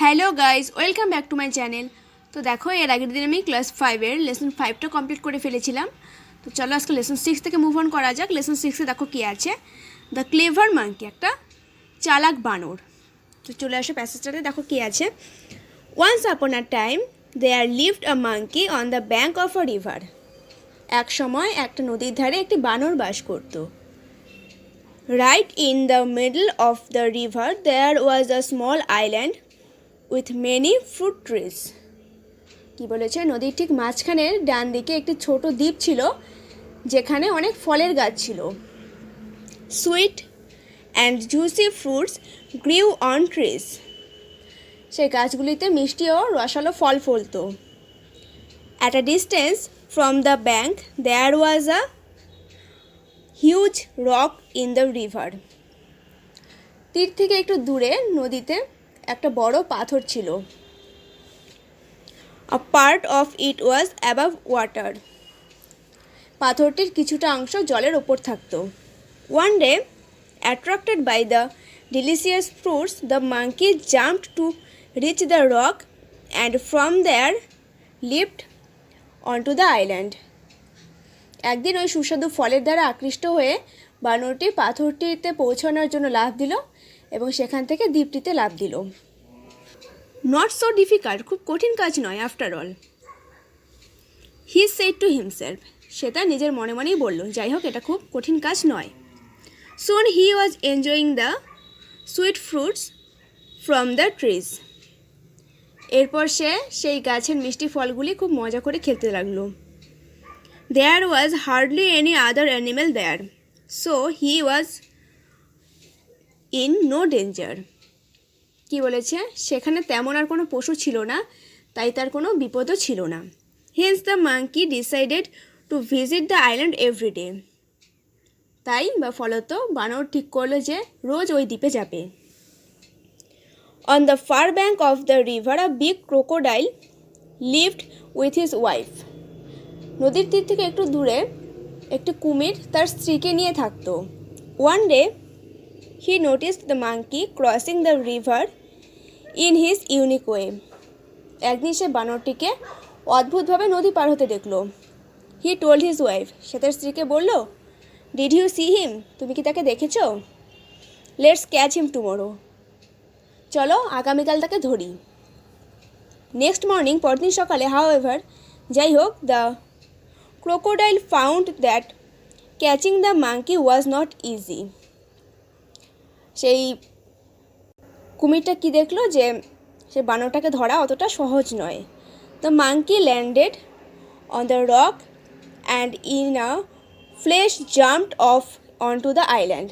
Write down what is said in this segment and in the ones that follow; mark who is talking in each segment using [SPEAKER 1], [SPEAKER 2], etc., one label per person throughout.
[SPEAKER 1] Hello guys, welcome back to my channel. তো দেখো, এর আগের দিন আমি ক্লাস 5-এর লেসন 5টা কমপ্লিট করে ফেলেছিলাম। তো চলো আজকে লেসন 6 থেকে মুভ অন করা যাক। লেসন 6-এ দেখো কী আছে, দ্য ক্লেভার মাঙ্কি, একটা চালাক বানর। তো চলে আসো প্যাসেজটাতে, দেখো কী আছে। Once upon a time there lived a monkey on the bank of a river. এক সময় একটা নদীর ধারে একটি বানর বাস করত। Right in the middle of the river there was a small island with many fruit trees. কী বলেছে, নদীর ঠিক মাঝখানের ডান দিকে একটি ছোট দ্বীপ ছিল যেখানে অনেক ফলের গাছ ছিল। Sweet and juicy fruits grew on trees. সেই গাছগুলিতে মিষ্টি ও রসালো ফল ফলত। At a distance from the bank there was a huge rock in the river. তীর থেকে একটু দূরে নদীতে একটা বড় পাথর ছিল। A part of it was above water. পাথরটির কিছুটা অংশ জলের ওপর থাকত। One day, attracted by the delicious fruits, the monkey jumped to reach the rock and from there lift onto the island. একদিন ওই সুস্বাদু ফলের দ্বারা আকৃষ্ট হয়ে বানরটি পাথরটিতে পৌঁছানোর জন্য লাফ দিল এবং সেখান থেকে দ্বীপটিতে লাফ দিল। নট সো ডিফিকাল্ট, খুব কঠিন কাজ নয় after all, he said to himself. সে তার নিজের মনে মনেই বলল, যাই হোক, এটা খুব কঠিন কাজ নয়। Soon he was enjoying the sweet fruits from the trees. এরপর সে সেই গাছের মিষ্টি ফলগুলি খুব মজা করে খেতে লাগলো। There was hardly any other animal there, so he was in no danger. কি বলেছে, সেখানে তেমন আর কোনো পশু ছিল না, তাই তার কোনো বিপদও ছিল না। Hence the monkey decided to visit the island everyday. তাই বা ফলত বানর ঠিক করলো যে রোজ ওই দ্বীপে যাবে। On the far bank of the river a big crocodile lived with his wife. নদীর তীর থেকে একটু দূরে একটি কুমির তার স্ত্রীকে নিয়ে থাকত। One day he noticed the monkey crossing the river in his unique way. একদিন সে বানরটিকে অদ্ভুতভাবে নদী পার হতে দেখল। হি টোল্ড হিজ ওয়াইফ, সে তার স্ত্রীকে বলল, ডিড ইউ সি হিম, তুমি কি তাকে দেখেছ? লেটস ক্যাচ হিম টুমোরো, চলো আগামীকাল তাকে ধরি। নেক্সট মর্নিং, পরদিন সকালে, হাউএভার, যাই হোক, the crocodile found that catching the monkey was not easy. সেই কুমিরটা কি দেখলো, যে সে বানরটাকে ধরা অতটা সহজ নয়। The monkey landed on the rock and in a flash jumped off on to the island.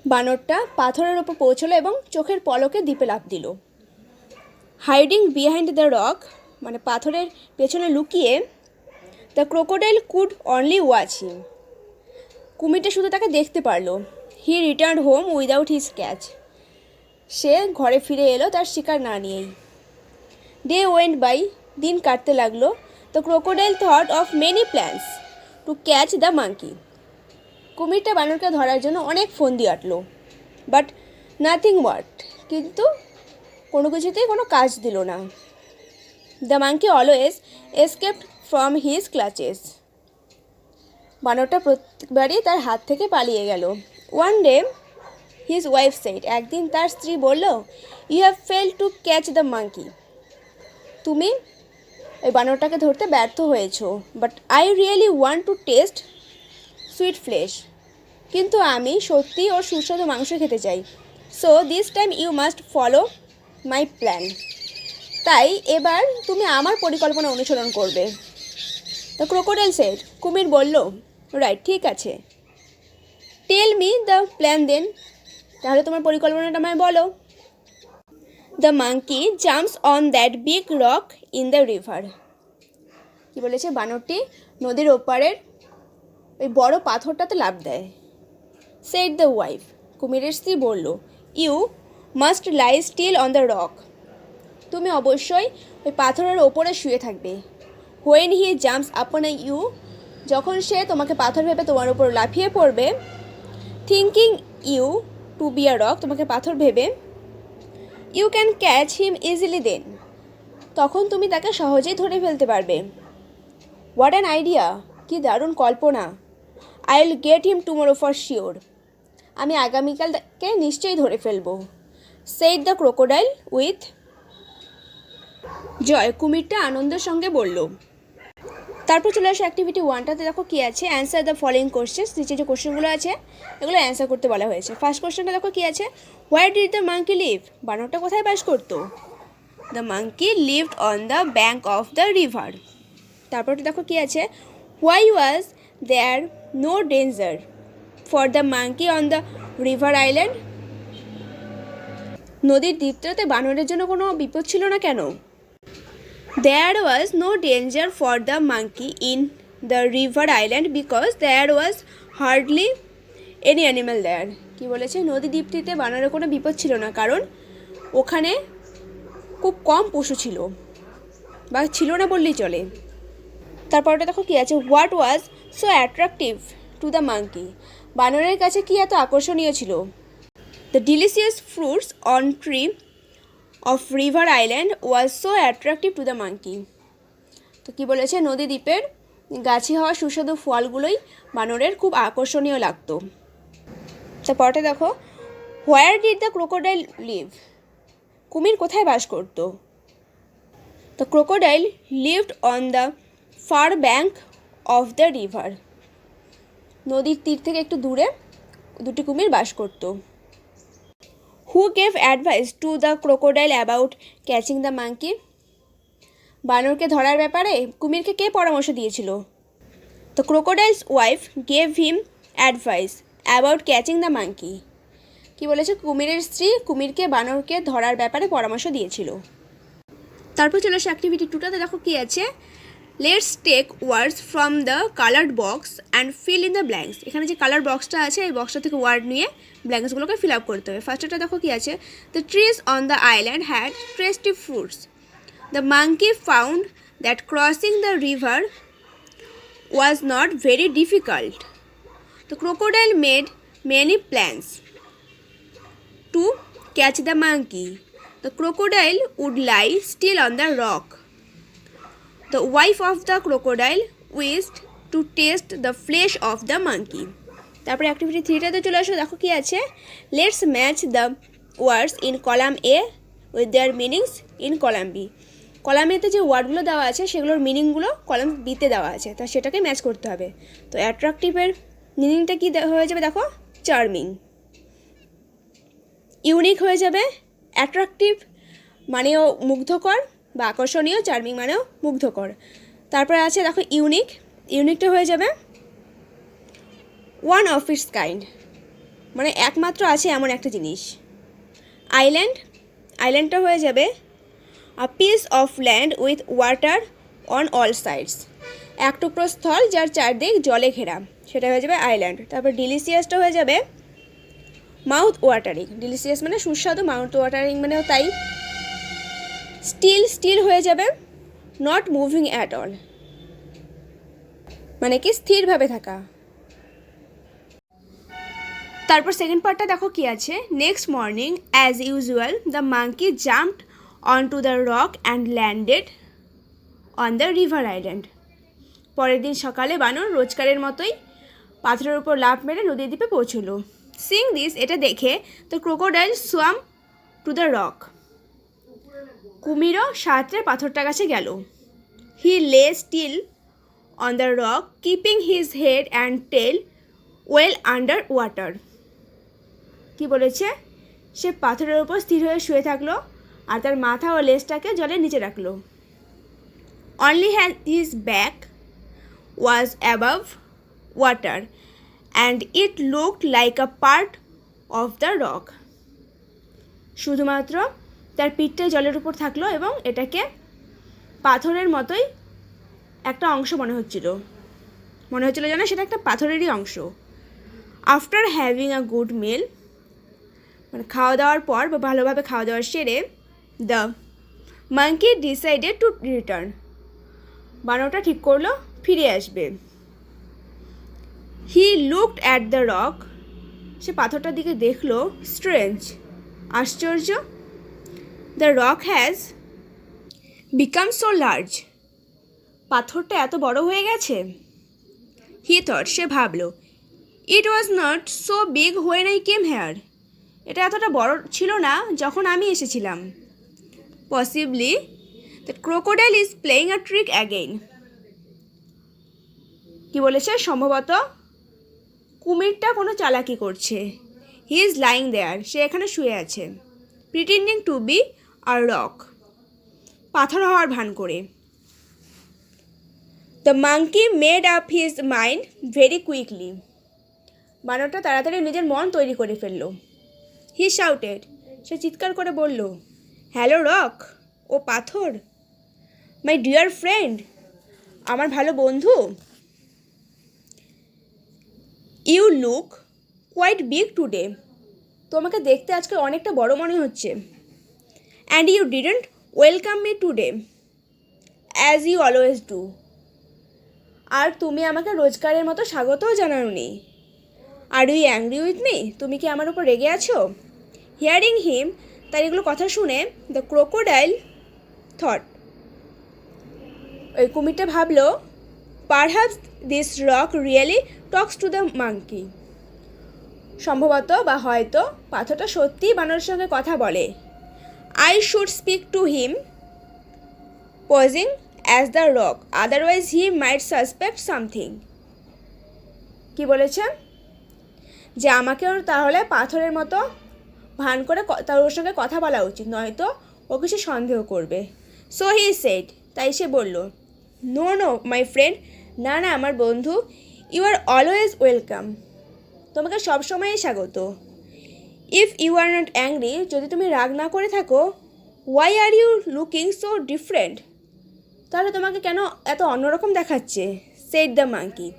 [SPEAKER 1] বানরটা পাথরের ওপর পৌঁছলো এবং চোখের পলকে দ্বীপে লাফ দিল। হাইডিং বিহাইন্ড দ্য রক, মানে পাথরের পেছনে লুকিয়ে, the crocodile could only watch him. কুমিরটা শুধু তাকে দেখতে পারলো। He return home without his catch. সে ঘরে ফিরে এলো তার শিকার না নিয়েই। ডে ওয়েন্ট বাই, দিন কাটতে লাগলো। The crocodile thought of many plans to catch the monkey. কুমিরটা বানরকে ধরার জন্য অনেক ফোন দিয়ে আটলো, বাট নাথিং ওয়ার্কড, কিন্তু কোনো কিছুতেই কোনো কাজ দিল না। The monkey always escaped from his clutches. বানরটা প্রত্যেকবারই তার হাত থেকে পালিয়ে গেল। One day his wife said, একদিন তার স্ত্রী বলল, you have failed to catch the monkey, তুমি ওই বানরটাকে ধরতে ব্যর্থ হয়েছো। But I really want to taste sweet flesh, কিন্তু আমি সত্যি ওর সুস্বাদু মাংস খেতে চাই। So this time you must follow my plan, তাই এবার তুমি আমার পরিকল্পনা অনুসরণ করবে। দ্য ক্রোকোডাইল সেড, কুমির বলল, রাইট, ঠিক আছে। Tell me the plan then, তাহলে তোমার পরিকল্পনাটা আমায় বলো। The monkey jumps on that big rock in the river. কী বলেছে, বানরটি নদীর ওপারের ওই বড় পাথরটাতে লাফ দেয়। সেড দ্য ওয়াইফ, কুমিরের স্ত্রী বলল, you must lie still on the rock, তুমি অবশ্যই ওই পাথরের ওপরে শুয়ে থাকবে। When he jumps upon you, যখন সে তোমাকে পাথর ভেবে তোমার উপর লাফিয়ে পড়বে, thinking you to be a rock, তোমাকে পাথর ভেবে, you can catch him easily then, তখন তুমি তাকে সহজেই ধরে ফেলতে পারবে। হোয়াট অ্যান আইডিয়া, কি দারুণ কল্পনা। I will get him tomorrow for sure, আমি আগামীকাল তাকে নিশ্চয়ই ধরে ফেলবো। Said the crocodile with joy, কুমিরটা আনন্দের সঙ্গে বলল। তারপর চলে আসে অ্যাক্টিভিটি 1টাতে, দেখো কী আছে, অ্যান্সার দ্য ফলোয়িং কোশ্চেন্স, নিচে যে কোশ্চেনগুলো আছে এগুলো অ্যান্সার করতে বলা হয়েছে। ফার্স্ট কোশ্চেনটা দেখো কী আছে, where did the monkey live, বানরটা কোথায় বাস করতো? The monkey lived on the bank of the river. তারপরটা দেখো কী আছে, why was there no danger for the monkey on the river island, নদীর দ্বীপটাতে বানরের জন্য কোনো বিপদ ছিল না কেন? There was no danger for the monkey in the river island because there was hardly any animal there. কি বলেছে, নদী দ্বীপটিতে বানরের কোনো বিপদ ছিল না কারণ ওখানে খুব কম পশু ছিল, বা ছিল না বললেই চলে। তারপরটা দেখো কী আছে, what was so attractive two the monkey, বানরের কাছে কি এত আকর্ষণীয় ছিল? The delicious fruits on tree of river island was so attractive two the monkey, তো কী বলেছে, নদী দ্বীপের গাছে হওয়া সুস্বাদু ফলগুলোই বানরের খুব আকর্ষণীয় লাগতো। তারপরটা দেখো, where did the crocodile live, কুমির কোথায় বাস করতো? The crocodile lived on the far bank of the river, নদীর তীর থেকে একটু দূরে দুটি কুমির বাস করতো। Who gave advice to the crocodile about catching the monkey, বানরকে ধরার ব্যাপারে কুমিরকে কে পরামর্শ দিয়েছিল? The crocodile's wife gave him advice about catching the monkey, কী বলেছে, কুমিরের স্ত্রী কুমিরকে বানরকে ধরার ব্যাপারে পরামর্শ দিয়েছিল। তারপর চলে আসে অ্যাক্টিভিটি 2টাতে, দেখো কী আছে, let's take words from the coloured box and fill in the blanks, এখানে যে কালার বক্সটা আছে এই বক্সটা থেকে ওয়ার্ড নিয়ে ব্ল্যাঙ্কসগুলোকে ফিল আপ করতে হবে। ফার্স্টটা দেখো কী আছে, the trees on the island had tasty fruits, the monkey found that crossing the river was not very difficult, the crocodile made many plans to catch the monkey, the crocodile would lie still on the rock, the wife of the crocodile wished to taste the flesh of the monkey। তারপরে activity 3টাতে চলে আসো, দেখো কি আছে, let's match the words in column A with their meanings in column B, column এতে যে ওয়ার্ডগুলো দেওয়া আছে সেগুলোর মিনিংগুলো কলাম বিতে দেওয়া আছে, তা সেটাকে ম্যাচ করতে হবে। তো অ্যাট্রাকটিভের মিনিংটা কী হয়ে যাবে, দেখো চার্মিং, ইউনিক হয়ে যাবে, অ্যাট্রাকটিভ মানেও মুগ্ধকর বা আকর্ষণীয়, চার্মিং মানেও মুগ্ধকর। তারপরে আছে দেখো ইউনিক, ইউনিকটা হয়ে যাবে ওয়ান অফ ইটস কাইন্ড, মানে একমাত্র আছে এমন একটা জিনিস। আইল্যান্ড, আইল্যান্ডটা হয়ে যাবে a piece of land with water on all sides, এক টুকরো স্থল যার চারদিক জলে ঘেরা, সেটা হয়ে যাবে আইল্যান্ড। তারপর ডিলিশিয়াসটা হয়ে যাবে মাউথ ওয়াটারিং, ডিলিশিয়াস মানে সুস্বাদু, মাউথ ওয়াটারিং মানেও তাই। স্টিল, স্টিল হয়ে যাবে নট মুভিং অ্যাট অল, মানে কি স্থিরভাবে থাকা। তারপর সেকেন্ড পার্টটা দেখো কি আছে, next morning as usual the monkey jumped on to the rock and landed on the river island, পরের দিন সকালে বানর রোজকারের মতোই পাথরের উপর লাফ মেরে নদী দ্বীপে পৌঁছলো। সিং দিস, এটা দেখে the crocodile swam to the rock, কুমিরও সাঁতরে পাথরটা কাছে গেল। He lay still on the rock keeping his head and tail well under water, কী বলেছে, সে পাথরের ওপর স্থির হয়ে শুয়ে থাকলো আর তার মাথা ও লেজটাকে জলের নিচে রাখলো। Only has his back was above water and it looked like a part of the rock, শুধুমাত্র তার পিঠটা জলের উপর থাকলো এবং এটাকে পাথরের মতোই একটা অংশ মনে হচ্ছিল যেন সেটা একটা পাথরেরই অংশ। After having a good meal, মানে খাওয়া দাওয়ার পর বা ভালোভাবে খাওয়া দাওয়ার সেরে, the monkey decided to return, বানরটা ঠিক করলো ফিরে আসবে। He looked at the rock, সে পাথরটার দিকে দেখলো, স্ট্রেঞ্জ, আশ্চর্য, the rock has become so large, পাথরটা এত বড় হয়ে গেছে। হি থট, সে ভাবল, it was not so big when I came here, এটা এতটা বড় ছিল না যখন আমি এসেছিলাম। Possibly the crocodile is playing a trick again, কি বলেছে, সম্ভবত কুমিরটা কোনো চালাকি করছে। হি ইজ লাইং দেয়ার, সে এখানে শুয়ে আছে। Pretending to be a rock, পাথর হওয়ার ভান করে। The monkey made up his mind very quickly, বানরটা তাড়াতাড়ি নিজের মন তৈরি করে ফেলল। হি শাউটেড, সে চিৎকার করে বলল, হ্যালো রক, ও পাথর, মাই ডিয়ার ফ্রেন্ড, আমার ভালো বন্ধু, you look quite big today, তোমাকে দেখতে আজকে অনেকটা বড় মনে হচ্ছে। And you didn't welcome me today as you always do, আর তুমি আমাকে রোজগারের মতো স্বাগতও জানাওনি। Are you angry with me, তুমি কি আমার উপর রেগে আছো? হিয়ারিং হিম, তার এগুলো কথা শুনে দ্য ক্রোকোডাইল থট, ওই কুমিরটা ভাবলো, perhaps this rock really talks to the monkey, সম্ভবত বা হয়তো পাথরটা সত্যিই বানরের সঙ্গে কথা বলে। I should speak to him posing as the rock, otherwise he might suspect something, কি বলেছে, যে আমাকেও তাহলে পাথরের মতো ভান করে তার ওর সঙ্গে কথা বলা উচিত, নয়তো ও কিছু সন্দেহ করবে। সো হি সেড, তাই সে বলল, নো নো মাই ফ্রেন্ড, না না আমার বন্ধু, ইউ আর অলওয়েজ ওয়েলকাম, তোমাকে সবসময়ই স্বাগত। If you are not angry, যদি তুমি রাগ না করে থাকো, why are you looking so different, তাহলে তোমাকে কেন এত অন্যরকম দেখাচ্ছে? সেড দ্য মাঙ্কি,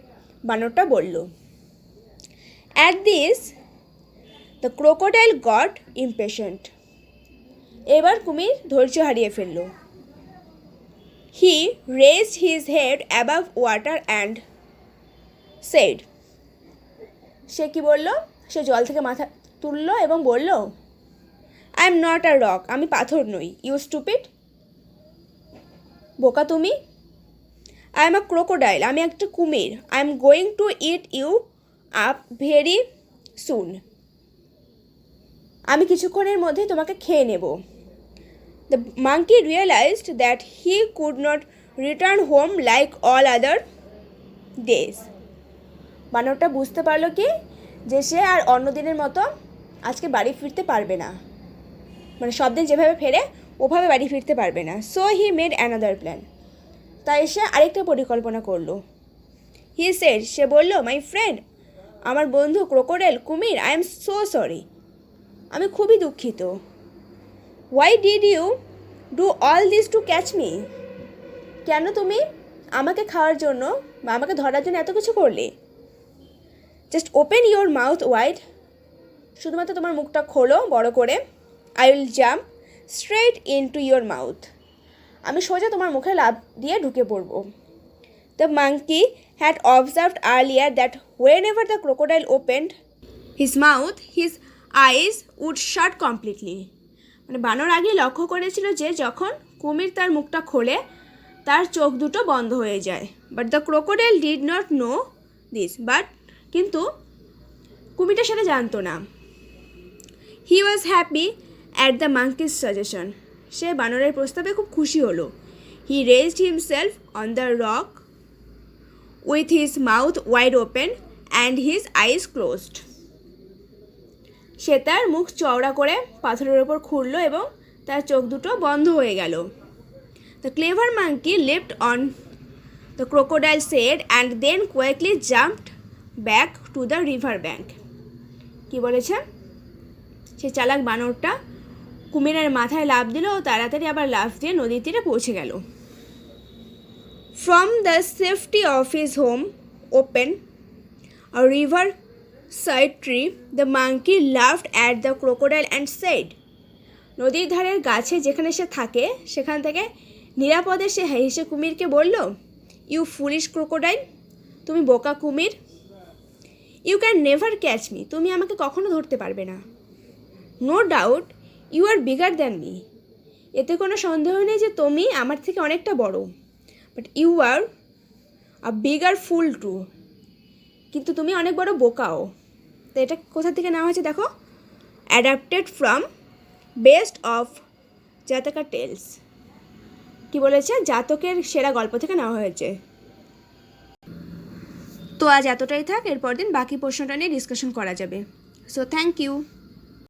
[SPEAKER 1] বানরটা বলল। At this the crocodile got impatient, এবার কুমির ধৈর্য হারিয়ে ফেলল। He raised his head above water and said, সে কি বলল, সে জল থেকে মাথা তুলল এবং বলল, I am not a rock, আমি পাথর নই। ইউ স্টুপিড, বোকা তুমি। আই এম আ ক্রোকোডাইল, আমি একটা কুমির। I am going to eat you up very soon, আমি কিছুক্ষণের মধ্যেই তোমাকে খেয়ে নেব। The monkey realised that he could not return home like all other days, বানরটা বুঝতে পারলো কি, যে সে আর অন্য দিনের মতো আজকে বাড়ি ফিরতে পারবে না, মানে সব দিন যেভাবে ফেরে ওভাবে বাড়ি ফিরতে পারবে না। So he made another plan, তাই সে আরেকটা পরিকল্পনা করলো। হি সেড, সে বলল, মাই ফ্রেন্ড, আমার বন্ধু ক্রোকোডাইল, কুমির, আই এম সো সরি, আমি খুবই দুঃখিত। Why did you do all this to catch me, কেন তুমি আমাকে খাওয়ার জন্য বা আমাকে ধরার জন্য এত কিছু করলে? Just open your mouth wide, শুধুমাত্র তোমার মুখটা খোলো বড় করে। I will jump straight into your mouth, আমি সোজা তোমার মুখে লাফ দিয়ে ঢুকে পড়ব। The monkey had observed earlier that whenever the crocodile opened his mouth his eyes would shut completely, মানে বানর আগে লক্ষ্য করেছিল যে যখন কুমির তার মুখটা খোলে তার চোখ দুটো বন্ধ হয়ে যায়। But the crocodile did not know this, কিন্তু কুমিরটা সেটা জানতো না। He was happy at the monkey's suggestion, সে বানরের প্রস্তাবে খুব খুশি হলো। He raised himself on the rock with his mouth wide open and his eyes closed, সে তার মুখ চওড়া করে পাথরের ওপর খুলল এবং তার চোখ দুটো বন্ধ হয়ে গেল। The clever monkey leapt on the crocodile said and then quickly jumped back to the river bank, কি বলেছে, সে চালাক বানরটা কুমিরের মাথায় লাফ দিল ও তাড়াতাড়ি আবার লাফ দিয়ে নদীর তীরে পৌঁছে গেল। From the safety of his home open a river side tree the monkey laughed at the crocodile and said, নদীর ধারের গাছে যেখানে সে থাকে সেখান থেকে নিরাপদে সে হেসে কুমিরকে বলল, ইউ ফুলিশ ক্রোকোডাইল, তুমি বোকা কুমির। You can never catch me, তুমি আমাকে কখনো ধরতে পারবে না। No doubt you are bigger than me, এতে কোনো সন্দেহ নেই যে তুমি আমার থেকে অনেকটা বড়, but you are a bigger fool too, কিন্তু তুমি অনেক বড় বোকাও। তো এটা কোথা থেকে নেওয়া হয়েছে দেখো, adapted from best of Jataka tales. কি বলেছে, জাতকের সেরা গল্প থেকে নেওয়া হয়েছে। তো আজ এতটাই থাক, এরপর দিন বাকি প্রশ্নটা নিয়ে ডিসকাশন করা যাবে। So thank you.